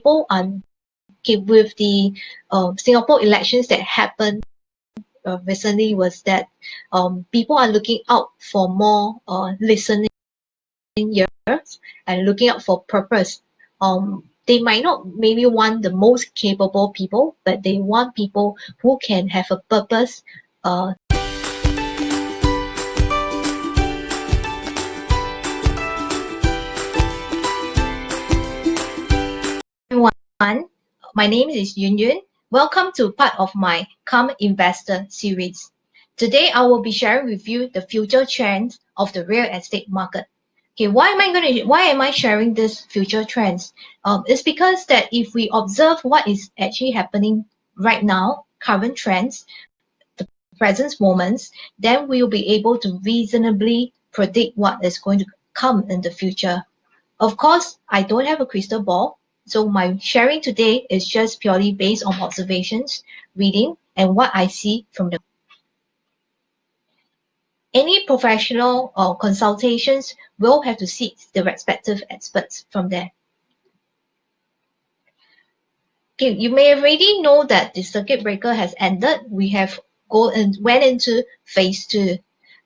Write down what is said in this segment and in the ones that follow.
people are, okay, with the Singapore elections that happened recently, was that people are looking out for more listening ears and looking out for purpose. They might not maybe want the most capable people, but they want people who can have a purpose. Everyone, my name is Yun Yun. Welcome to part of my Come Investor series. Today I will be sharing with you the future trends of the real estate market. Okay, why am I sharing this future trends? It's because that if we observe what is actually happening right now, current trends, the present moments, then we will be able to reasonably predict what is going to come in the future. Of course, I don't have a crystal ball, so my sharing today is just purely based on observations, reading, and what I see from the. Any professional or consultations will have to seek the respective experts from there. Okay, you may already know that the circuit breaker has ended. We have went into phase 2.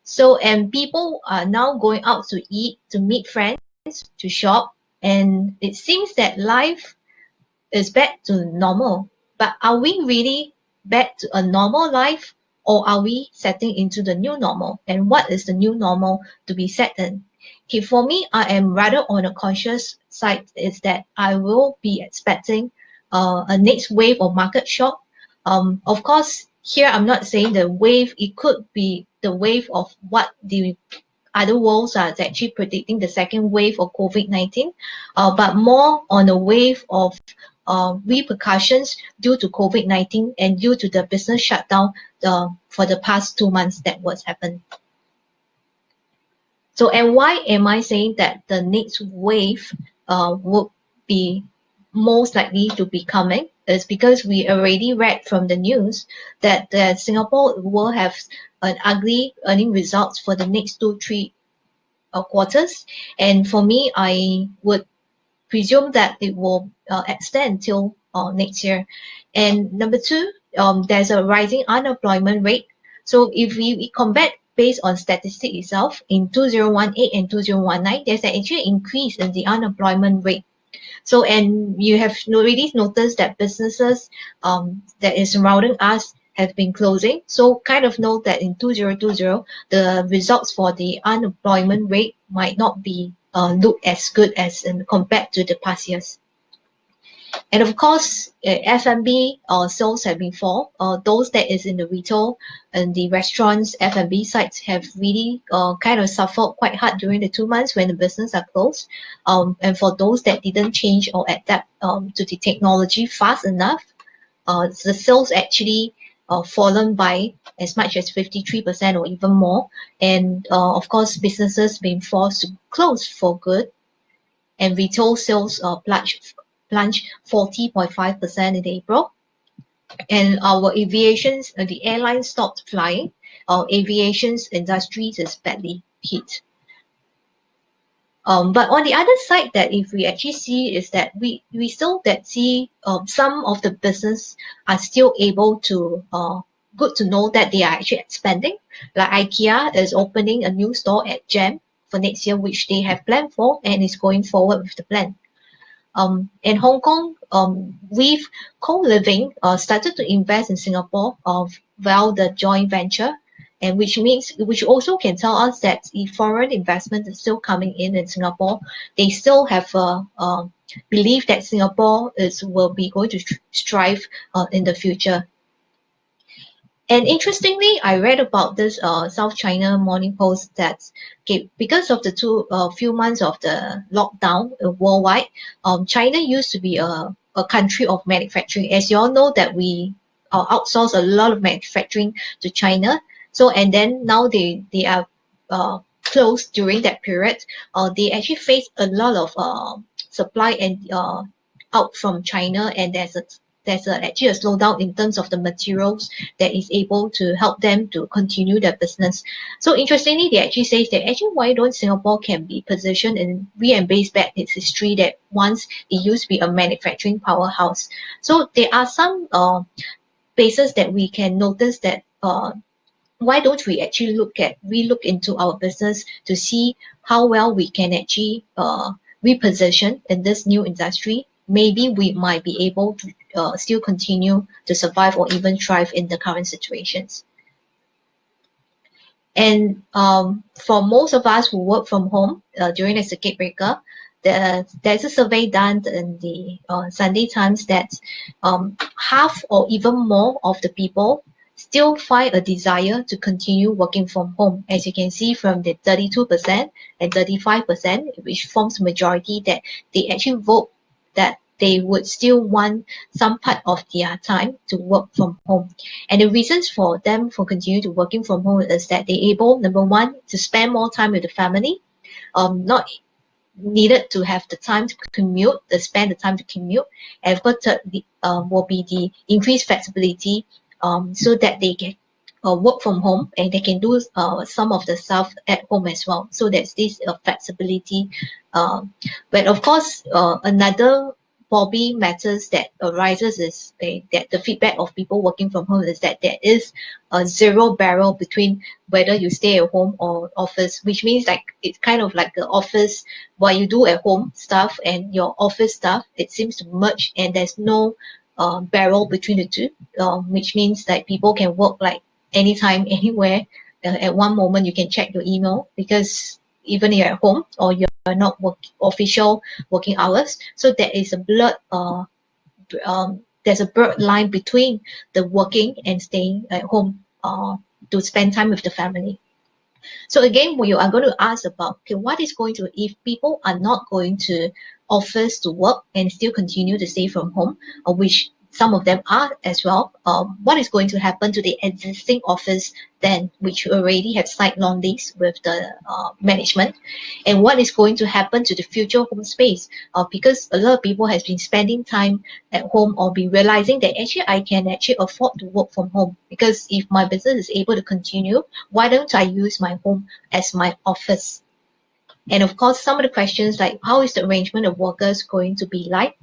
So, and people are now going out to eat, to meet friends, to shop, and it seems that life is back to normal. But are we really back to a normal life, or are we setting into the new normal? And what is the new normal to be set in? Okay, for me, I am rather on a conscious side, is that I will be expecting a next wave of market shock. Of course, here I'm not saying the wave, it could be the wave of what the other worlds are actually predicting, the second wave of COVID-19, but more on a wave of repercussions due to COVID-19 and due to the business shutdown for the past 2 months that was happened. So, and why am I saying that the next wave would be most likely to be coming? Is because we already read from the news that Singapore will have an ugly earning results for the next 2-3 quarters. And for me, I would presume that it will extend till next year. And number 2, there's a rising unemployment rate. So if we compare based on statistic itself, in 2018 and 2019, there's an actual increase in the unemployment rate. So, and you have already noticed that businesses that is surrounding us have been closing. So kind of know that in 2020, the results for the unemployment rate might not be look as good as compared to the past years. And of course, F&B sales have been fall. Those that is in the retail and the restaurants, F&B sites have really kind of suffered quite hard during the 2 months when the business are closed. And for those that didn't change or adapt to the technology fast enough, the sales actually fallen by as much as 53% or even more. And of course, businesses being forced to close for good, and retail sales plunged 40.5% in April. And our aviations, the airline stopped flying. Our aviation's industries is badly hit. But on the other side, that if we actually see is that we still that see some of the business are still able to good to know that they are actually expanding. Like IKEA is opening a new store at GEM for next year, which they have planned for and is going forward with the plan. In Hong Kong, with co-living started to invest in Singapore via the joint venture, and which also can tell us that if foreign investment is still coming in Singapore, they still have a belief that Singapore will be going to strive in the future. And interestingly, I read about this South China Morning Post that because of the few months of the lockdown worldwide, China used to be a country of manufacturing. As you all know, that we outsource a lot of manufacturing to China. So, and then now they are closed during that period. They actually face a lot of supply and out from China, and there's a there's actually a slowdown in terms of the materials that is able to help them to continue their business. So interestingly, they actually say that actually why don't Singapore can be positioned and re-embrace back its history that once it used to be a manufacturing powerhouse. So there are some places that we can notice that why don't we actually look into our business to see how well we can actually reposition in this new industry. Maybe we might be able to still continue to survive or even thrive in the current situations. And for most of us who work from home during the circuit breaker, there's a survey done in the Sunday Times that half or even more of the people still find a desire to continue working from home. As you can see from the 32% and 35%, which forms majority, that they actually vote that they would still want some part of their time to work from home. And the reasons for them for continue to working from home is that they're able, number one, to spend more time with the family, not needed to have the time to commute, to spend the time to commute. And of course, thirdly, will be the increased flexibility, so that they can work from home and they can do some of the stuff at home as well. So there's this flexibility. But of course, another probably matters that arises is that the feedback of people working from home is that there is a zero barrier between whether you stay at home or office, which means like it's kind of like the office, what you do at home stuff and your office stuff, it seems to merge and there's no barrier between the two, which means that people can work like anytime, anywhere. At one moment, you can check your email because even you're at home or you're not official working hours. So there is a there's a blurred line between the working and staying at home to spend time with the family. So again, we are going to ask about, okay, what is going to, if people are not going to office to work and still continue to stay from home, which some of them are as well, what is going to happen to the existing office then, which already have signed long lease with the management, and what is going to happen to the future home space? Because a lot of people has been spending time at home or be realizing that actually I can actually afford to work from home, because if my business is able to continue, why don't I use my home as my office? And of course, some of the questions like how is the arrangement of workers going to be like?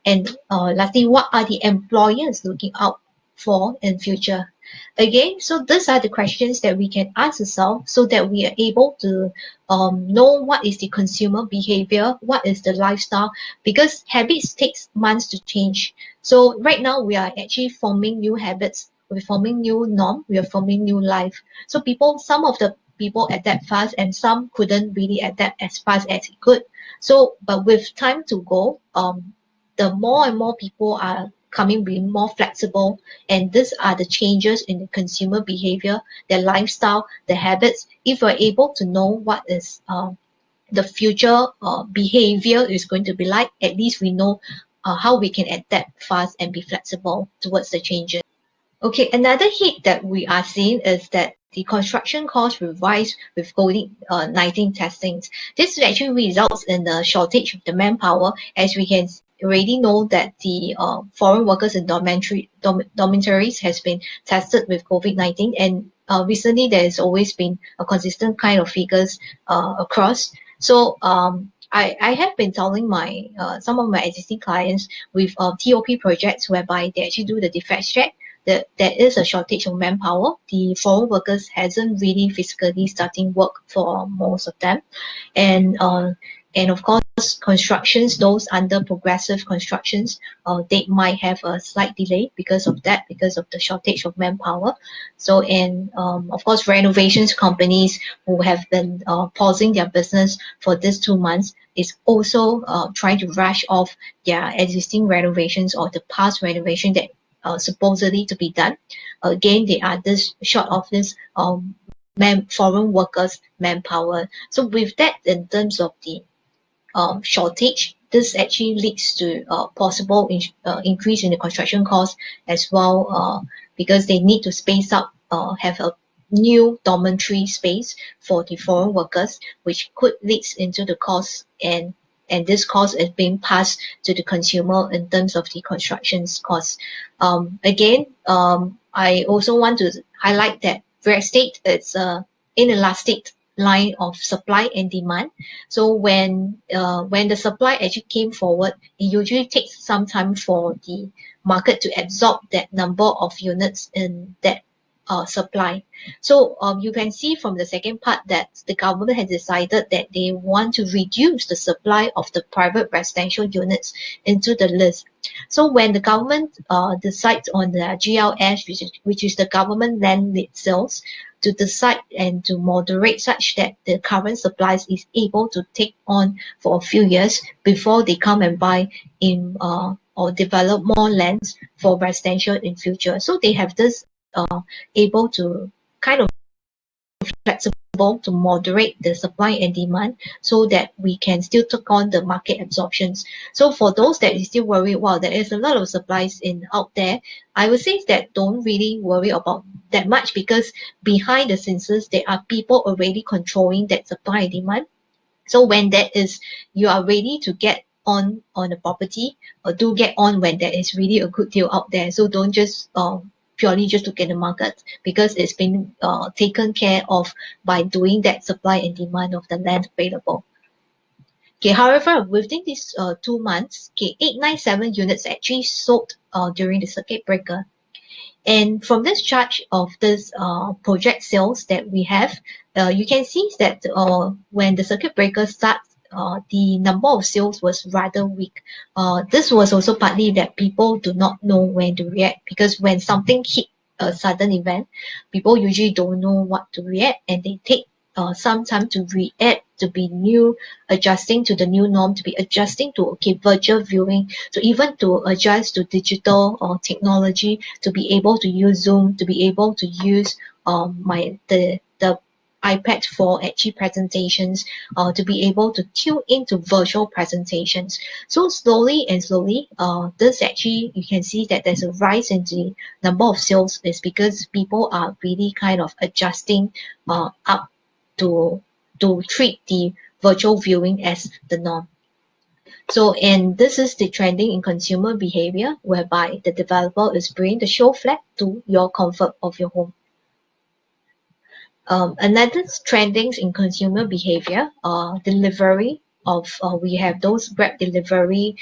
And lastly, what are the employers looking out for in future? Again, so these are the questions that we can ask ourselves so that we are able to know what is the consumer behavior, what is the lifestyle, because habits takes months to change. So right now we are actually forming new habits, we're forming new norm, we are forming new life. So people, some of the people adapt fast and some couldn't really adapt as fast as it could. So, but with time to go, the more and more people are coming being more flexible, and these are the changes in the consumer behavior, their lifestyle, the habits. If we're able to know what is the future behavior is going to be like, at least we know how we can adapt fast and be flexible towards the changes. Okay, another hit that we are seeing is that the construction costs will rise with COVID-19 testings. This actually results in the shortage of the manpower, as we can already know that the foreign workers in dormitories has been tested with COVID-19, and recently there has always been a consistent kind of figures across. So I have been telling my some of my existing clients with TOP projects whereby they actually do the defect check, that there is a shortage of manpower. The foreign workers hasn't really physically starting work for most of them, and of course constructions, those under progressive constructions, they might have a slight delay because of that, because of the shortage of manpower. So, and of course renovations companies who have been pausing their business for these 2 months is also trying to rush off their existing renovations or the past renovation that supposedly to be done. Again, they are this short of this foreign workers manpower. So with that, in terms of the shortage, this actually leads to possible increase in the construction cost as well, because they need to space up, have a new dormitory space for the foreign workers, which could lead into the cost, and and this cost is being passed to the consumer in terms of the construction's cost. Again, I also want to highlight that real estate is a inelastic line of supply and demand. So when the supply actually came forward, it usually takes some time for the market to absorb that number of units in that supply. So you can see from the second part that the government has decided that they want to reduce the supply of the private residential units into the list. So when the government decides on the GLS, which is the government land lease sales, to decide and to moderate such that the current supplies is able to take on for a few years before they come and buy in or develop more lands for residential in future. So they have this able to kind of flexible to moderate the supply and demand so that we can still take on the market absorptions. So for those that is still worried, wow, there is a lot of supplies in out there, I would say that don't really worry about that much, because behind the scenes there are people already controlling that supply and demand. So when that is, you are ready to get on a property, or do get on when there is really a good deal out there. So don't just purely just look at the market, because it's been taken care of by doing that supply and demand of the land available. Okay, however, within these 2 months, okay, 897 units actually sold during the circuit breaker. And from this chart of this project sales that we have, you can see that when the circuit breaker starts, the number of sales was rather weak. This was also partly that people do not know when to react, because when something hit a sudden event, people usually don't know what to react, and they take some time to react, to be new, adjusting to the new norm, to be adjusting to virtual viewing, to even to adjust to digital or technology, to be able to use Zoom, to be able to use the iPad for actually presentations, to be able to tune into virtual presentations. So slowly and slowly, this actually, you can see that there's a rise in the number of sales, is because people are really kind of adjusting up to treat the virtual viewing as the norm. So, and this is the trending in consumer behavior, whereby the developer is bringing the show flat to your comfort of your home. Another trending in consumer behavior, delivery of, we have those Grab delivery,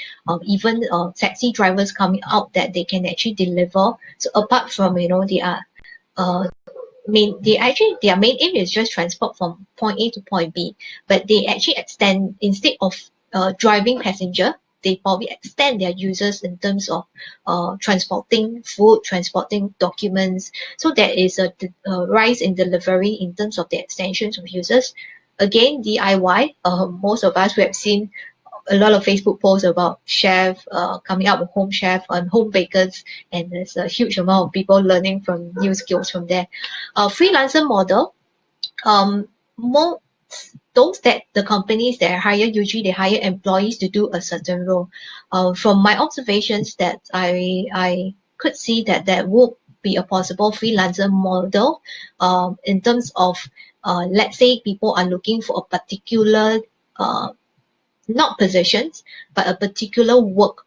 even taxi drivers coming out that they can actually deliver. So apart from, they are their main aim is just transport from point A to point B, but they actually extend, instead of driving passenger, they probably extend their users in terms of transporting food, transporting documents. So there is a rise in delivery in terms of the extensions of users. Again, DIY, most of us, we have seen a lot of Facebook posts about chef coming up with home chef and home bakers, and there's a huge amount of people learning from new skills from there. Freelancer model, more those that the companies that hire, usually they hire employees to do a certain role. From my observations, that I could see that there would be a possible freelancer model in terms of let's say people are looking for a particular not positions, but a particular work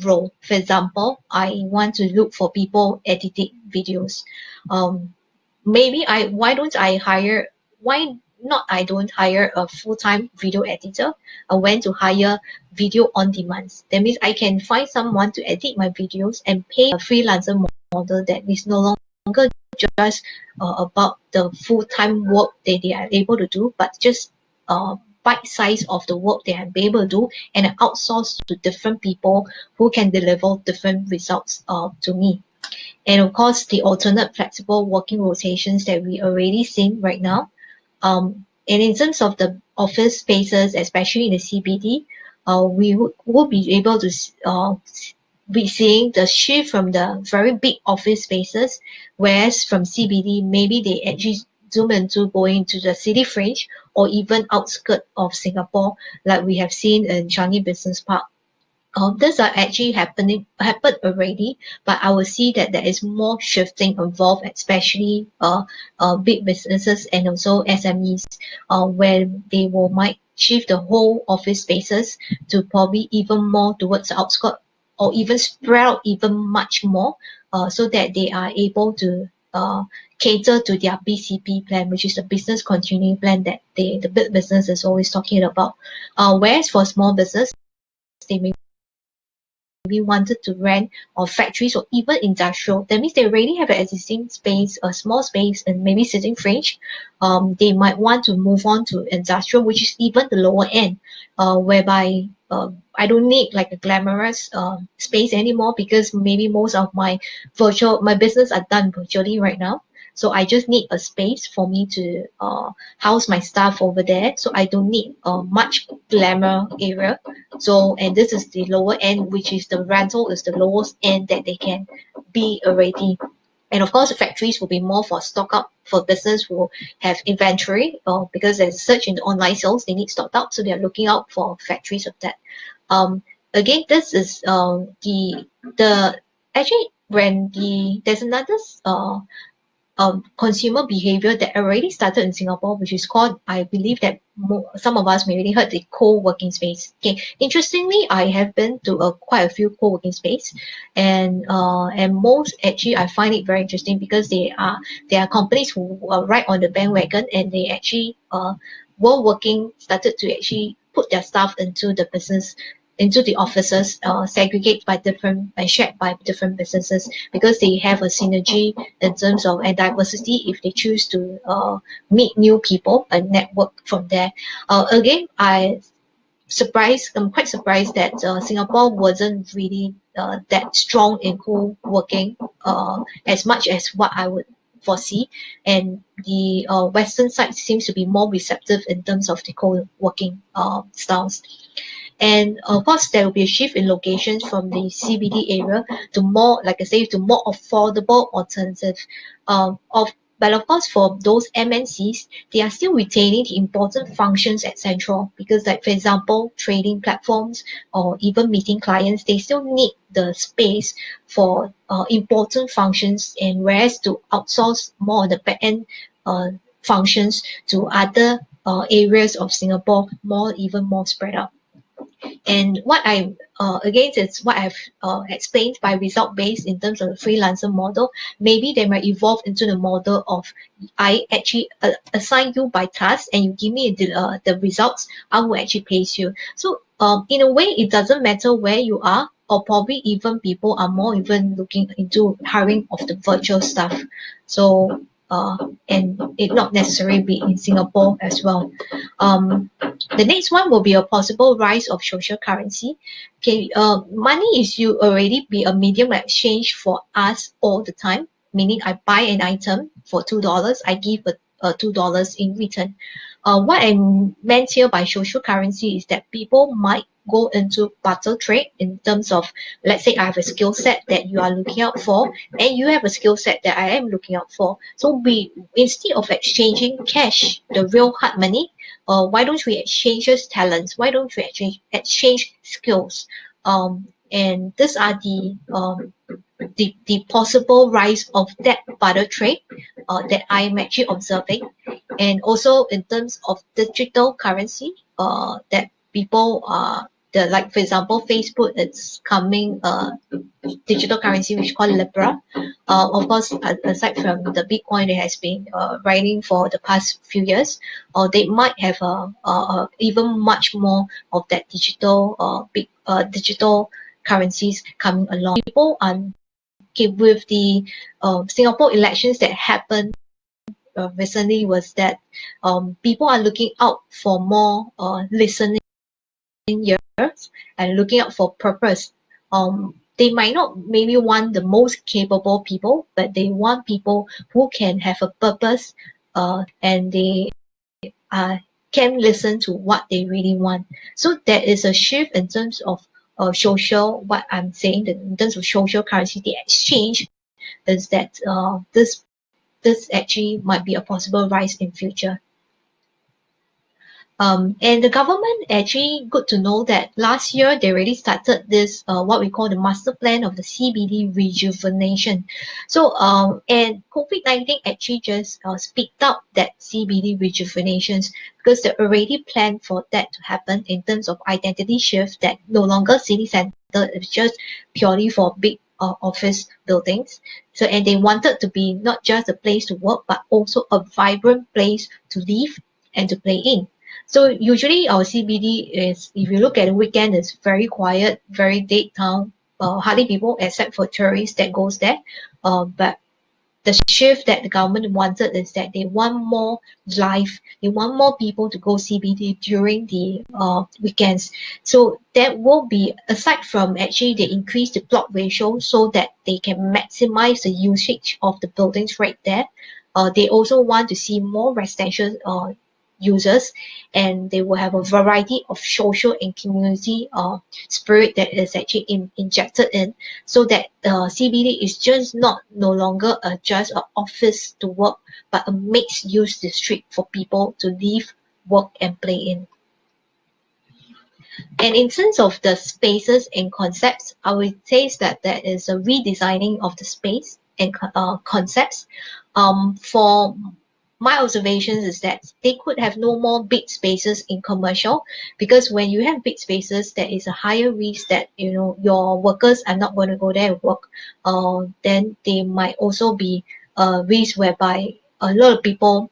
role. For example, I want to look for people editing videos. Maybe why not I don't hire a full-time video editor. I went to hire video on demand. That means I can find someone to edit my videos and pay a freelancer model that is no longer just about the full-time work that they are able to do, but just bite size of the work they are able to do, and outsource to different people who can deliver different results to me. And of course, the alternate flexible working rotations that we already seen right now. And in terms of the office spaces, especially in the CBD, we would be able to be seeing the shift from the very big office spaces, whereas from CBD, maybe they actually zoom into going to the city fringe or even outskirt of Singapore, like we have seen in Changi Business Park. these are actually happened already, but I will see that there is more shifting involved, especially big businesses and also SMEs, where they will might shift the whole office spaces to probably even more towards the outskirts, or even spread out even much more, so that they are able to cater to their BCP plan, which is the business continuing plan that the big business is always talking about. Whereas for small business, they may wanted to rent or factories or even industrial. That means they already have an existing space, a small space, and maybe sitting fridge. They might want to move on to industrial, which is even the lower end, whereby I don't need like a glamorous space anymore, because maybe most of my business are done virtually right now. So I just need a space for me to house my stuff over there. So I don't need much glamour area. So, and this is the lower end, which is the rental is the lowest end that they can be already. And of course, factories will be more for stock up for business who have inventory, because there's a surge in the online sales, they need stocked up, so they are looking out for factories of that. Again, this is the actually when there's another consumer behavior that already started in Singapore, which is called, I believe that some of us may already heard, the co-working space. Okay, interestingly, I have been to quite a few co-working space, and most actually I find it very interesting, because there are companies who are right on the bandwagon, and they actually were working started to actually put their stuff into the business, into the offices, segregate by different and shared by different businesses, because they have a synergy in terms of and diversity if they choose to meet new people and network from there. Again, I'm quite surprised that Singapore wasn't really that strong in co-working as much as what I would foresee, and the Western side seems to be more receptive in terms of the co-working styles. And of course, there will be a shift in locations from the CBD area to more, like I say, to more affordable alternative. But of course, for those MNCs, they are still retaining the important functions at Central, because, like for example, trading platforms or even meeting clients, they still need the space for important functions, and whereas to outsource more of the back end functions to other areas of Singapore, even more spread out. And what I'm against is what I've explained by result based in terms of the freelancer model. Maybe they might evolve into the model of I actually assign you by task, and you give me the results. I will actually pay you. So in a way, it doesn't matter where you are, or probably even people are more even looking into hiring of the virtual staff. So and it not necessarily be in Singapore as well. The next one will be a possible rise of social currency. Okay, money is you already be a medium of exchange for us all the time. Meaning, I buy an item for $2, I give $2 in return. What I meant here by social currency is that people might go into barter trade in terms of, let's say I have a skill set that you are looking out for, and you have a skill set that I am looking out for. So we, instead of exchanging cash, the real hard money, why don't we exchange talents? Why don't we exchange skills? And these are the possible rise of that barter trade that I'm actually observing. And also in terms of digital currency, that people are like for example, Facebook is coming digital currency which is called Libra. Of course, aside from the Bitcoin that has been riding for the past few years, they might have even much more of that digital currencies coming along. People are okay with the Singapore elections that happened recently, was that people are looking out for more listening ears and looking out for purpose. They might not maybe want the most capable people, but they want people who can have a purpose, and they can listen to what they really want. So there is a shift in terms of social. What I'm saying that in terms of social currency, the exchange is that this actually might be a possible rise in future. And the government actually good to know that last year they already started this what we call the master plan of the CBD rejuvenation. So and COVID-19 actually just speeded up that CBD rejuvenations because they already planned for that to happen in terms of identity shift, that no longer city center is just purely for big office buildings. So and they wanted to be not just a place to work but also a vibrant place to live and to play in. So usually our CBD is, if you look at the weekend, it's very quiet, very dead town. Hardly people except for tourists that goes there. But the shift that the government wanted is that they want more life, they want more people to go CBD during the weekends. So that will be, aside from actually they increase the plot ratio so that they can maximize the usage of the buildings right there. They also want to see more residential users, and they will have a variety of social and community spirit that is actually injected in, so that CBD is just not no longer just an office to work, but a mixed use district for people to live, work, and play in. And in terms of the spaces and concepts, I would say that there is a redesigning of the space and concepts. For my observations is that they could have no more big spaces in commercial, because when you have big spaces, there is a higher risk that your workers are not going to go there and work. Then they might also be a risk whereby a lot of people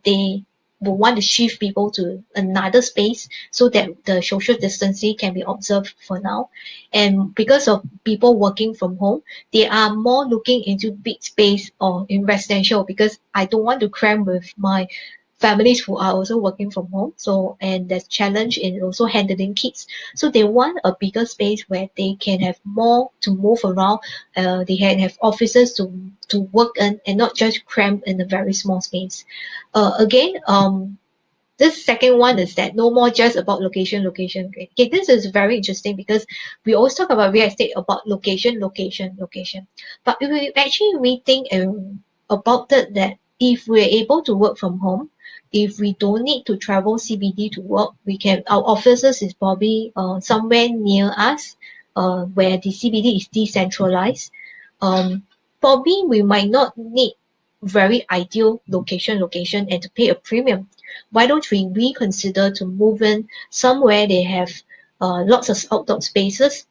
they will want to shift people to another space so that the social distancing can be observed for now. And because of people working from home, they are more looking into big space or in residential, because I don't want to cram with my families who are also working from home. So, and there's challenge in also handling kids. So they want a bigger space where they can have more to move around. They can have offices to work in, and not just crammed in a very small space. Again, this second one is that no more just about location, location. Okay, this is very interesting because we always talk about real estate about location, location, location. But if we actually rethink about it, that if we're able to work from home, if we don't need to travel CBD to work, we can, our offices is probably somewhere near us, where the CBD is decentralized. Um, Probably we might not need very ideal location and to pay a premium. Why don't we reconsider to move in somewhere they have lots of outdoor spaces,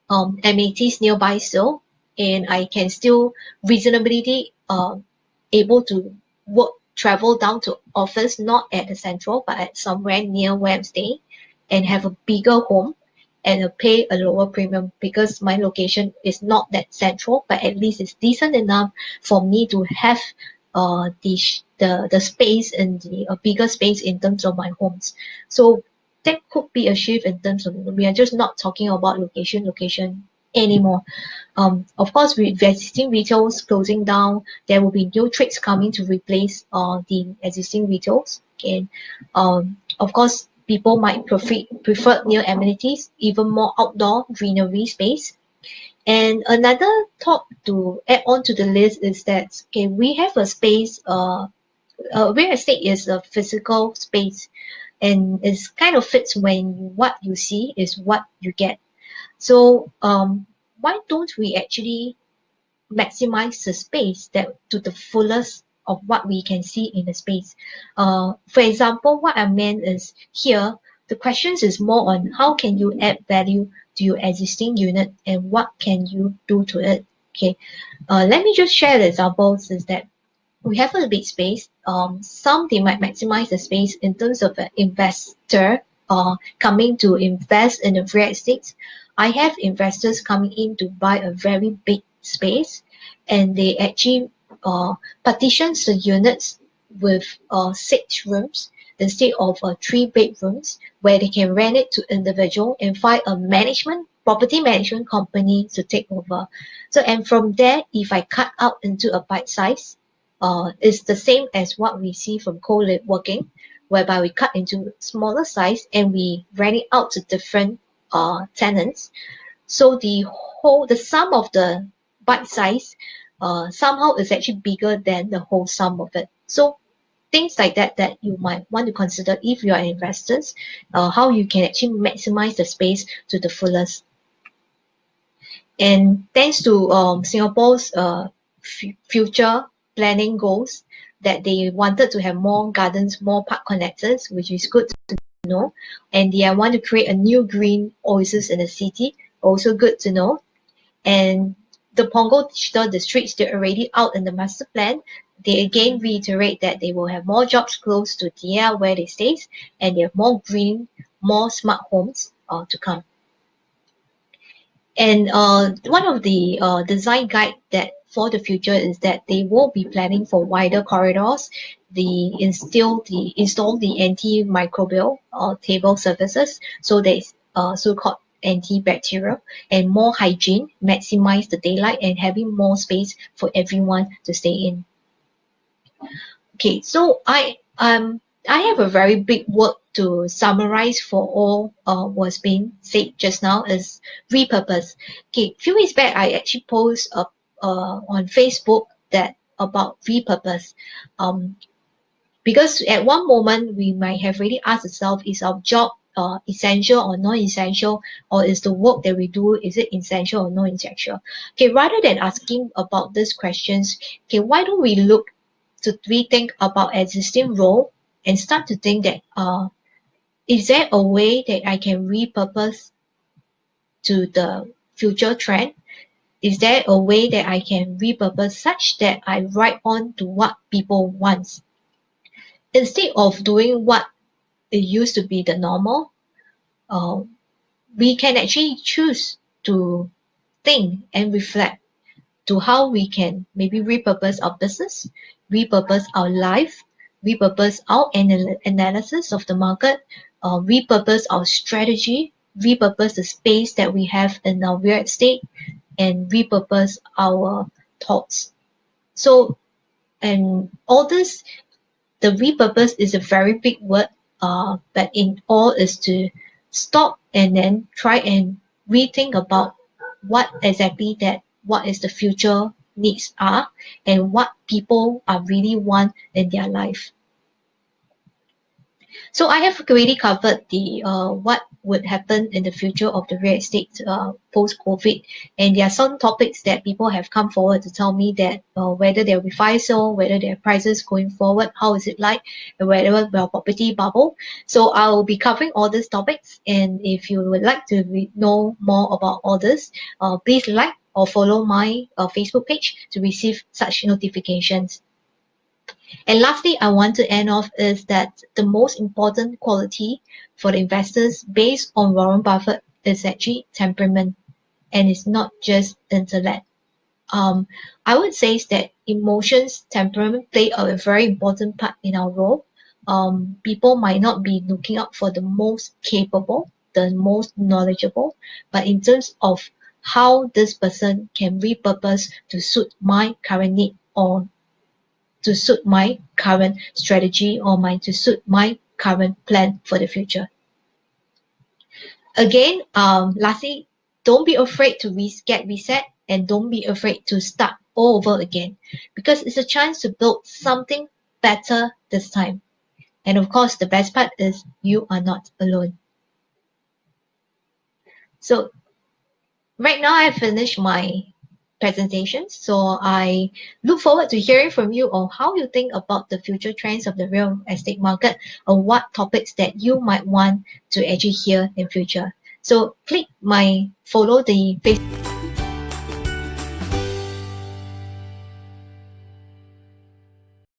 amenities nearby still, and I can still reasonably able to work, travel down to office, not at the central but at somewhere near where I'm staying, and have a bigger home and pay a lower premium, because my location is not that central, but at least it's decent enough for me to have the space and the bigger space in terms of my homes. So that could be a shift in terms of, we are just not talking about location anymore. Of course, with existing retails closing down, there will be new trades coming to replace the existing retails. And of course, people might prefer new amenities, even more outdoor greenery space. And another thought to add on to the list is that, okay, we have a space. Real estate is a physical space, and it's kind of fits when what you see is what you get. So why don't we actually maximize the space that to the fullest of what we can see in the space? For example, what I meant is here, the questions is more on how can you add value to your existing unit and what can you do to it. Okay, let me just share the examples is that we have a big space. Some they might maximize the space in terms of an investor coming to invest in the real estate. I have investors coming in to buy a very big space, and they actually partitions the units with 6 rooms instead of 3 bedrooms, where they can rent it to individual and find a property management company to take over. So, and from there, if I cut out into a bite size, is the same as what we see from co-working, whereby we cut into smaller size and we rent it out to different tenants. So the sum of the bite size somehow is actually bigger than the whole sum of it. So things like that that you might want to consider if you are investors, how you can actually maximize the space to the fullest. And thanks to Singapore's future planning goals, that they wanted to have more gardens, more park connectors, which is good to know. And they want to create a new green oasis in the city, also good to know. And the Punggol Digital Districts, they're already out in the master plan. They again reiterate that they will have more jobs close to the area where they stay, and they have more green, more smart homes to come. And one of the design guide that for the future is that they will be planning for wider corridors, install the antimicrobial table surfaces, so there's so-called antibacterial, and more hygiene, maximize the daylight, and having more space for everyone to stay in. Okay, so I have a very big work to summarize for all was being said just now is repurpose. Okay, few weeks back I actually posted on Facebook that about repurpose. Because at one moment we might have really asked ourselves, is our job essential or non-essential, or is the work that we do, is it essential or non-essential? Okay, rather than asking about these questions, okay, why don't we look to rethink about existing role and start to think that is there a way that I can repurpose to the future trend? Is there a way that I can repurpose such that I write on to what people want? Instead of doing what it used to be the normal, uh, we can actually choose to think and reflect to how we can maybe repurpose our business, repurpose our life, repurpose our analysis of the market, repurpose our strategy, repurpose the space that we have in our real estate, and repurpose our thoughts. So, and all this, the repurpose is a very big word, but in all is to stop and then try and rethink about what exactly that what is the future needs are and what people are really want in their life. So I have already covered the what would happen in the future of the real estate post-COVID, and there are some topics that people have come forward to tell me that whether there will be fire sale, whether there are prices going forward, how is it like, and whether there will property bubble. So I will be covering all these topics, and if you would like to know more about all this, please like or follow my Facebook page to receive such notifications. And lastly, I want to end off is that the most important quality for the investors based on Warren Buffett is actually temperament, and it's not just intellect. I would say is that emotions, temperament play a very important part in our role. People might not be looking out for the most capable, the most knowledgeable, but in terms of how this person can repurpose to suit my current need or to suit my current strategy or to suit my current plan for the future. Again, lastly, don't be afraid to get reset, and don't be afraid to start all over again, because it's a chance to build something better this time. And of course, the best part is you are not alone. So right now I have finished my presentation. So I look forward to hearing from you on how you think about the future trends of the real estate market, or what topics that you might want to actually hear in future. So follow the Facebook